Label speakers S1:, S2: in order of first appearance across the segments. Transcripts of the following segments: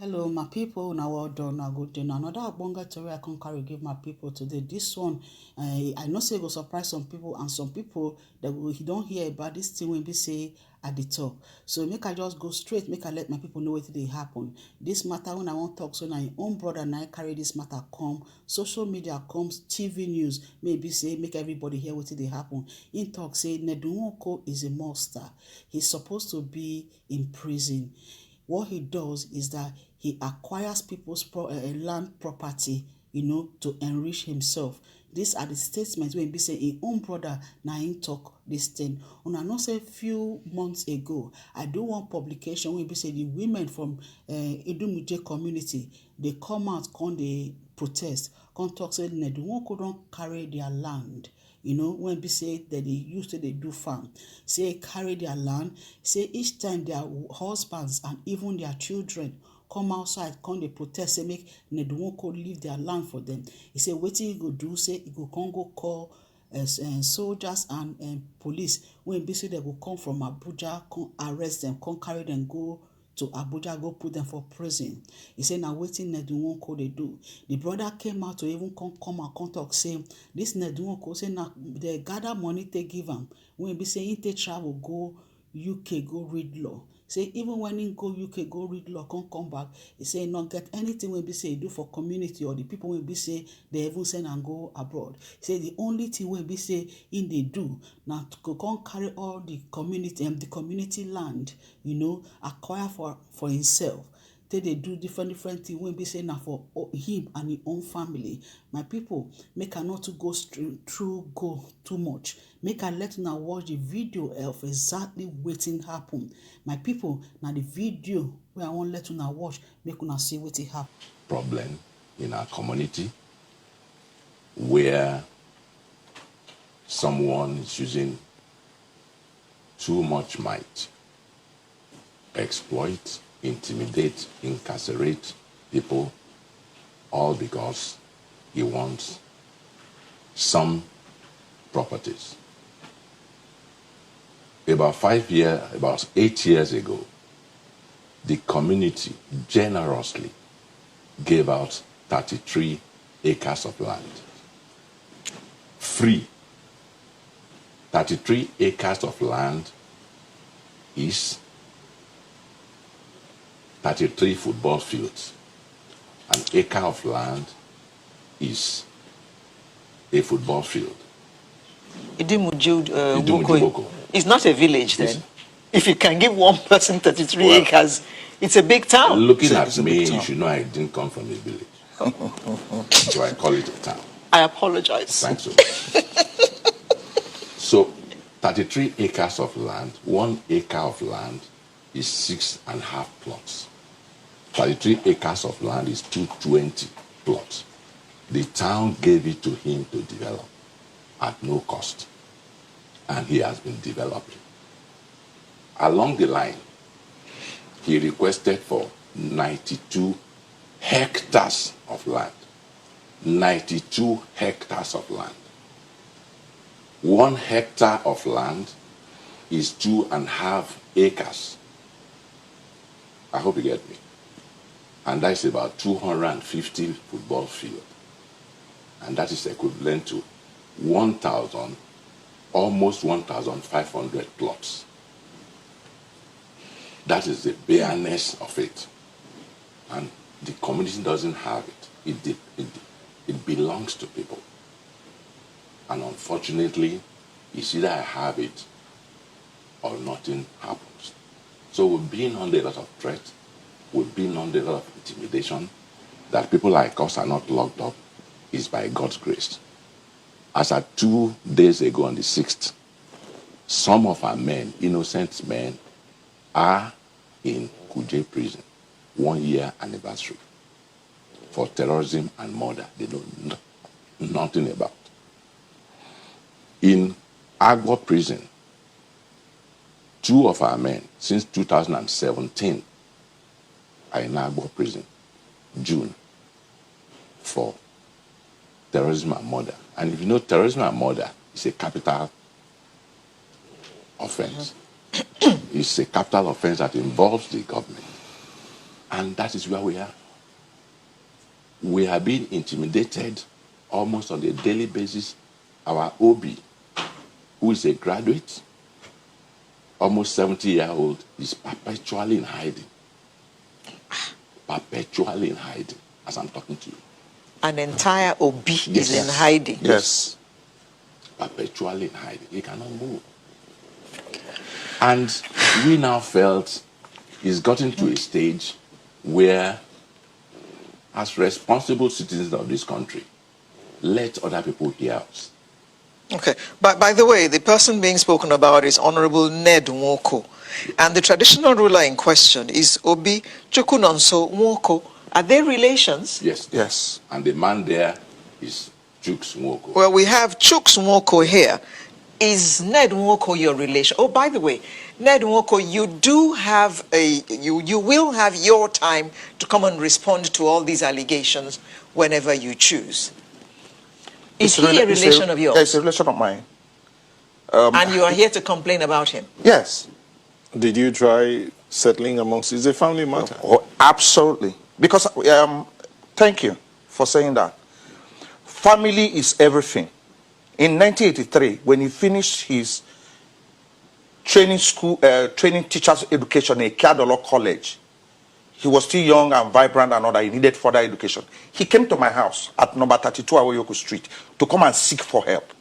S1: Hello, my people. Now, well done. Now, good day. Another abonga story I can carry give my people today. This one, I know say it will surprise some people, and some people that will don't hear about this thing when we say at the top. So make I just go straight. Make I let my people know what they happen. This matter when I want talk, so now your own brother and I carry this matter come. Social media comes, TV news maybe say make everybody hear what they happen. In talk say Nwoko'S is a monster. He's supposed to be in prison. What he does is that he acquires people's land property, to enrich himself. These are the statements when he say his own brother na him talk this thing. Una know say few months ago, I do one publication when he say the women from Edumuje community, they come out, come they protest, come talk say Nwoko'S don't carry their land. When we say that they used to they do farm, say carry their land, say each time their husbands and even their children come outside, come they protest, say make Nwoko'S leave their land for them. He say wetin he go do, say he go come go call soldiers and police. When be say they go come from Abuja, come arrest them, come carry them go to Abuja, go put them for prison. He said, now waiting Nwoko'S they do. The brother came out to even come and talk, say, this Nwoko'S, say, now they gather money, they give him. When be saying they travel, go UK, go read law. Say, even when he go UK, go read law, come back, he say, not get anything when be say do for community or the people when be say they even send and go abroad. Say, the only thing when be say in they do, now to come carry all the community land, acquire for himself. They do different things when be say now for him and his own family. My people, make I not to go go too much. Make I let now watch the video of exactly waiting happen. My people, now the video where I want let you now watch, make una see what it happen.
S2: Problem in our community where someone is using too much might, exploit, intimidate, incarcerate people, all because he wants some properties. About 8 years ago, the community generously gave out 33 acres of land. Free. 33 acres of land is 33 football fields. An acre of land is a football field.
S3: Idumuju it's not a village then. Yes. If you can give one person 33 acres, it's a big town.
S2: Looking at me, you should know I didn't come from a village. So I call it a town.
S3: I apologize.
S2: Thanks so much. So 33 acres of land, 1 acre of land is 6.5 plots. 33 acres of land is 220 plots. The town gave it to him to develop at no cost. And he has been developing. Along the line, he requested for 92 hectares of land. 92 hectares of land. 1 hectare of land is 2.5 acres. I hope you get me. And that is about 250 football fields. And that is equivalent to almost 1,500 plots. That is the bareness of it. And the community doesn't have it. It belongs to people. And unfortunately, it's either I have it or nothing happens. So we've been under a lot of threat. We've been under a lot of intimidation. That people like us are not locked up is by God's grace. As at 2 days ago on the 6th, some of our men, innocent men, are in Kuje prison, 1 year anniversary for terrorism and murder they don't know nothing about. In Agua prison, 2 of our men since 2017 are in Agua prison, June, for terrorism and murder. And if you know, terrorism and murder is a capital offense. It's a capital offense that involves the government. And that is where we are. We are being intimidated almost on a daily basis. Our OB, who is a graduate, almost 70-year-old, is perpetually in hiding. Perpetually in hiding, as I'm talking to you.
S3: An entire OB
S2: Yes.
S3: is in hiding.
S2: Yes. Perpetually in hiding. He cannot move. And we now felt it's gotten to a stage where, as responsible citizens of this country, let other people hear us.
S3: Okay. By the way, the person being spoken about is Honorable Ned Nwoko. And the traditional ruler in question is Obi Chukwunonso Nwoko. Are they relations?
S2: Yes.
S4: Yes.
S2: And the man there is Chuks Nwoko.
S3: Well, we have Chuks Nwoko here. Is Ned Nwoko your relation? Oh, by the way, Ned Nwoko, you do have you will have your time to come and respond to all these allegations whenever you choose. Is he a relation of yours?
S4: It's a relation of mine.
S3: And you are here to complain about him?
S4: Yes.
S5: Did you try settling amongst? It's a family matter.
S4: Oh, absolutely. Because, thank you for saying that. Family is everything. In 1983, when he finished his training teachers education in Kadolo College, he was still young and vibrant and all that. He needed further education. He came to my house at number 32 Awoyoko Street to come and seek for help.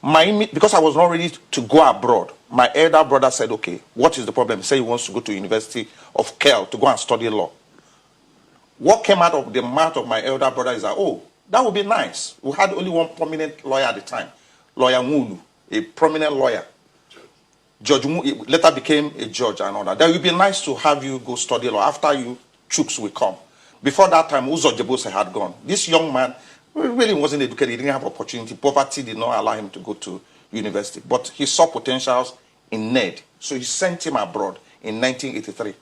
S4: Because I was not ready to go abroad, my elder brother said, okay, what is the problem? He said he wants to go to University of Kel to go and study law. What came out of the mouth of my elder brother is that, oh, that would be nice. We had only one prominent lawyer at the time, Lawyer Ngulu, a prominent lawyer. Judge Ngulu later became a judge and all that. That would be nice to have you go study law. After you, Chuks will come. Before that time, Uzo Jebose had gone. This young man really wasn't educated. He didn't have opportunity. Poverty did not allow him to go to university. But he saw potentials in Ned. So he sent him abroad in 1983.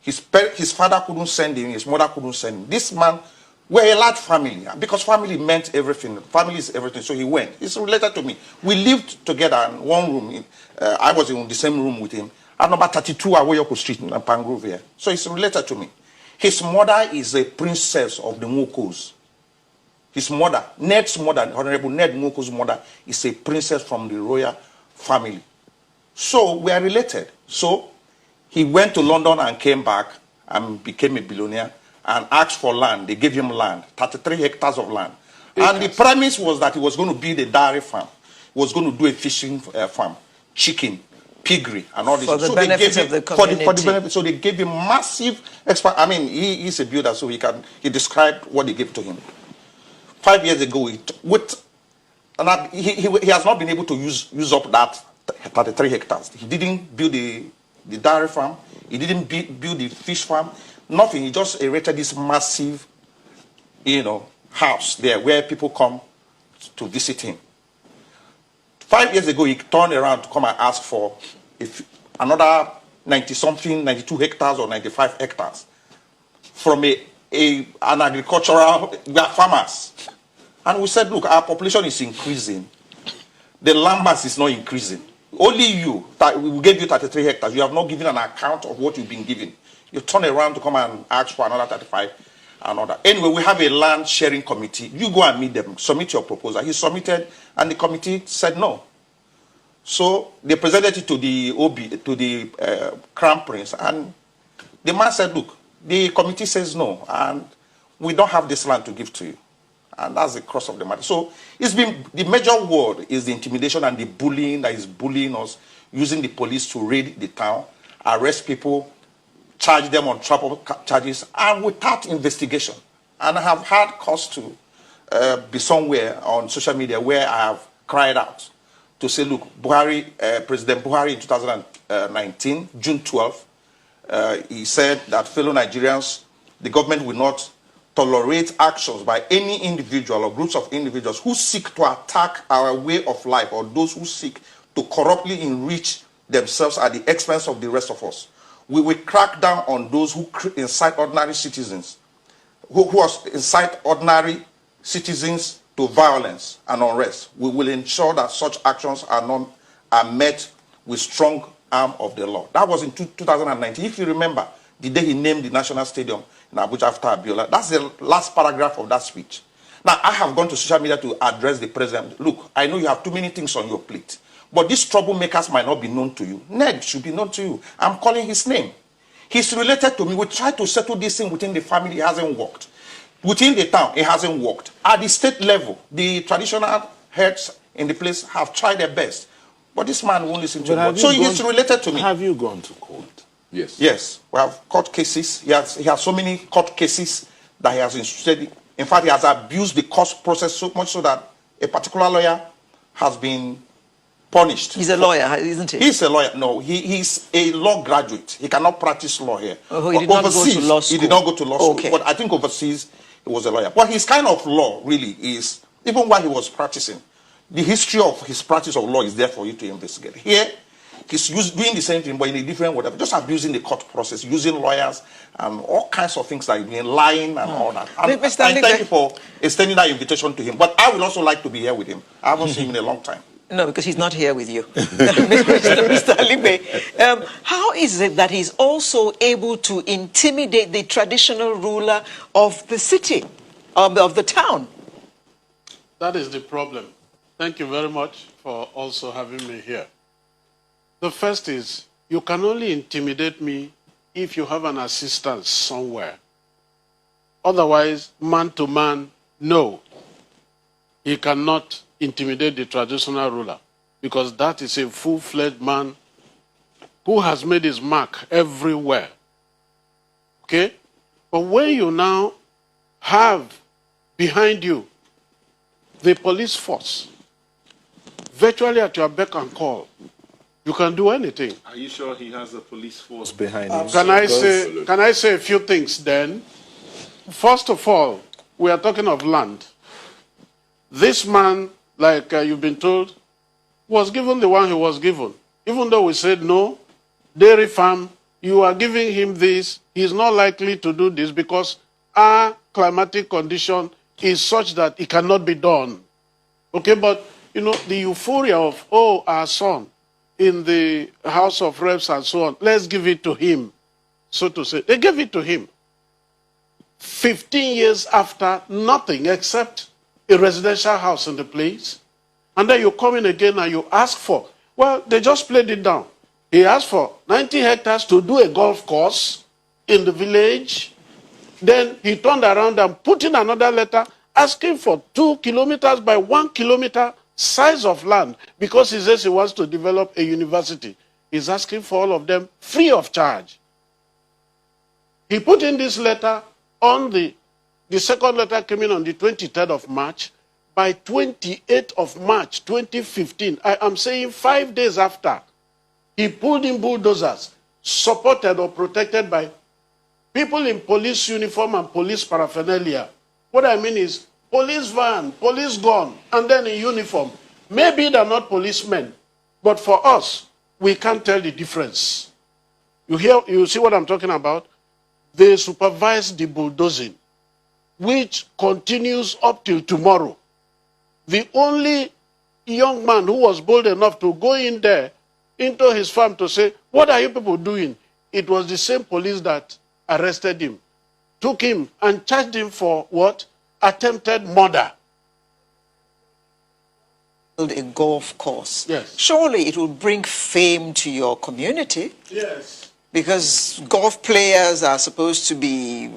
S4: His father couldn't send him. His mother couldn't send him. This man, we're a large family. Because family meant everything. Family is everything. So he went. He's related to me. We lived together in one room. I was in the same room with him. At number 32 Awoyoko Street in Pangrove here. So he's related to me. His mother is a princess of the Nwoko'S. His mother, Ned's mother, Honorable Ned Nwoko'S mother, is a princess from the royal family. So we are related. So he went to London and came back and became a billionaire and asked for land. They gave him land, 33 hectares of land. And the premise was that he was going to build a dairy farm. He was going to do a fishing farm, chicken, piggery, and all this.
S3: For the benefit of the community.
S4: For the benefit, so they gave him massive he's a builder, so he described what they gave to him. 5 years ago, he has not been able to use up that 33 hectares. He didn't build the dairy farm. He didn't build the fish farm. Nothing. He just erected this massive, house there where people come to visit him. 5 years ago, he turned around to come and ask for another 90-something, 92 hectares or 95 hectares from an agricultural, we are farmers. And we said, look, our population is increasing. The land mass is not increasing. Only you, we gave you 33 hectares. You have not given an account of what you've been given. You turn around to come and ask for another 35, another. Anyway, we have a land sharing committee. You go and meet them, submit your proposal. He submitted, and the committee said no. So they presented it to the Crown Prince, and the man said, look, the committee says no, and we don't have this land to give to you. And that's the cross of the matter. So it's been, the major word is the intimidation and the bullying that is bullying us, using the police to raid the town, arrest people, charge them on travel charges, and without investigation. And I have had cause to be somewhere on social media where I have cried out to say, look, President Buhari in 2019, June 12th, he said that fellow Nigerians, the government will not tolerate actions by any individual or groups of individuals who seek to attack our way of life, or those who seek to corruptly enrich themselves at the expense of the rest of us. We will crack down on those who incite ordinary citizens, who incite ordinary citizens to violence and unrest. We will ensure that such actions are met with strong arm of the law. That was in 2019. If you remember, the day he named the National Stadium in Abuja after Abiola. That's the last paragraph of that speech. Now, I have gone to social media to address the president. Look, I know you have too many things on your plate, but these troublemakers might not be known to you. Ned should be known to you. I'm calling his name. He's related to me. We try to settle this thing within the family. It hasn't worked. Within the town, it hasn't worked. At the state level, the traditional heads in the place have tried their best. But this man won't listen to me. So he's related to me.
S5: Have you gone to court?
S2: Yes.
S4: Yes. We have court cases. He has so many court cases that he has instituted. In fact, he has abused the court process so much so that a particular lawyer has been punished.
S3: He's a lawyer, isn't he?
S4: He's a lawyer. No, he's a law graduate. He cannot practice law here.
S3: Oh, he did not go to law school.
S4: He did not go to law school.
S3: Okay.
S4: But I think overseas, he was a lawyer. But his kind of law really is, even while he was practicing, the history of his practice of law is there for you to investigate. Here, he's doing the same thing, but in a different way, just abusing the court process, using lawyers, and all kinds of things like lying and all that. And thank you for extending that invitation to him. But I would also like to be here with him. I haven't seen him in a long time.
S3: No, because he's not here with you. Mr. Aligbe, how is it that he's also able to intimidate the traditional ruler of the city, of the town?
S6: That is the problem. Thank you very much for also having me here. The first is, you can only intimidate me if you have an assistant somewhere. Otherwise, man to man, no. He cannot intimidate the traditional ruler, because that is a full-fledged man who has made his mark everywhere. Okay? But when you now have behind you the police force, virtually at your beck and call, you can do anything.
S5: Are you sure he has a police force behind him?
S6: Can I say a few things then? First of all, we are talking of land. This man, like you've been told, was given the one he was given. Even though we said no, dairy farm, you are giving him this, he's not likely to do this because our climatic condition is such that it cannot be done. Okay, but you know, the euphoria of, oh, our son in the House of Reps and so on, let's give it to him, so to say. They gave it to him. 15 years after, nothing except a residential house in the place. And then you come in again and you ask for, well, they just played it down. He asked for 90 hectares to do a golf course in the village. Then he turned around and put in another letter asking for 2 kilometers by 1 kilometer size of land because he says he wants to develop a university. He's asking for all of them free of charge. He put in this letter on the second letter came in on the 23rd of March. By 28th of March 2015, I am saying 5 days after, he pulled in bulldozers, supported or protected by people in police uniform and police paraphernalia. What I mean is police van, police gun, and then in uniform. Maybe they're not policemen, but for us, we can't tell the difference. You see what I'm talking about? They supervise the bulldozing, which continues up till tomorrow. The only young man who was bold enough to go in there into his farm to say, what are you people doing? It was the same police that arrested him, took him and charged him for what? Attempted murder.
S3: A golf course.
S6: Yes.
S3: Surely it will bring fame to your community.
S6: Yes.
S3: Because golf players are supposed to be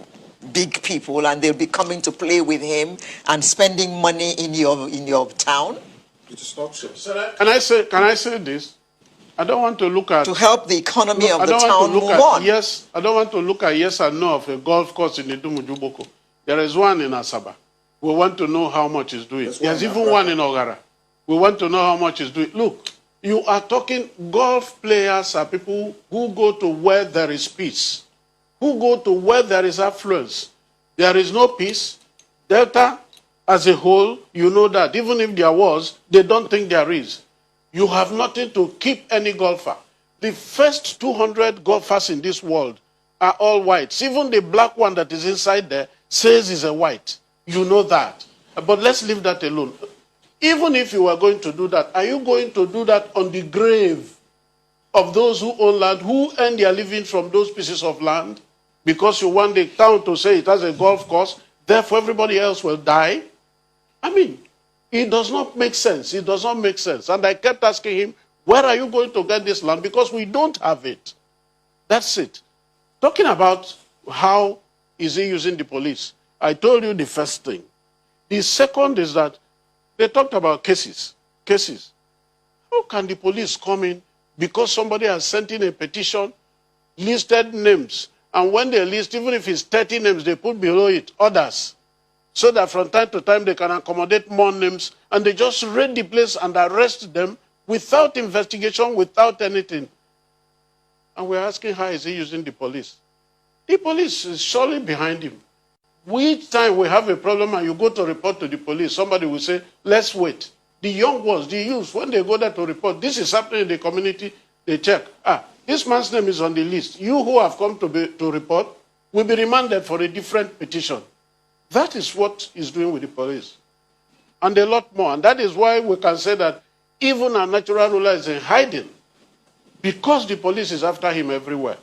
S3: big people and they'll be coming to play with him and spending money in your town.
S4: It is not so.
S6: Can I say this? I don't want to look at...
S3: To help the economy of the town move on.
S6: Yes, I don't want to look at yes and no of a golf course in Idumujuboko. There is one in Asaba. We want to know how much it's doing. There's even one in Ogara. We want to know how much it's doing. Look, you are talking golf players are people who go to where there is peace, who go to where there is affluence. There is no peace. Delta, as a whole, you know that. Even if there was, they don't think there is. You have nothing to keep any golfer. The first 200 golfers in this world are all whites. Even the black one that is inside there says he's a white. You know that. But let's leave that alone. Even if you were going to do that, are you going to do that on the grave of those who own land, who earn their living from those pieces of land? because you want the town to say it has a golf course, therefore everybody else will die? I mean, it does not make sense. It does not make sense. And I kept asking him, where are you going to get this land? Because we don't have it. That's it. Talking about how is he using the police, I told you the first thing. The second is that they talked about cases. Cases. How can the police come in because somebody has sent in a petition, listed names, and when they list, even if it's 30 names, they put below it others, so that from time to time they can accommodate more names, and they just raid the place and arrest them without investigation, without anything. And we're asking, how is he using the police? The police is surely behind him. Each time we have a problem and you go to report to the police, somebody will say, let's wait. The young ones, the youth, when they go there to report, this is happening in the community, they check. This man's name is on the list. You who have come to report will be remanded for a different petition. That is what he's doing with the police. And a lot more. And that is why we can say that even our natural ruler is in hiding, because the police is after him everywhere.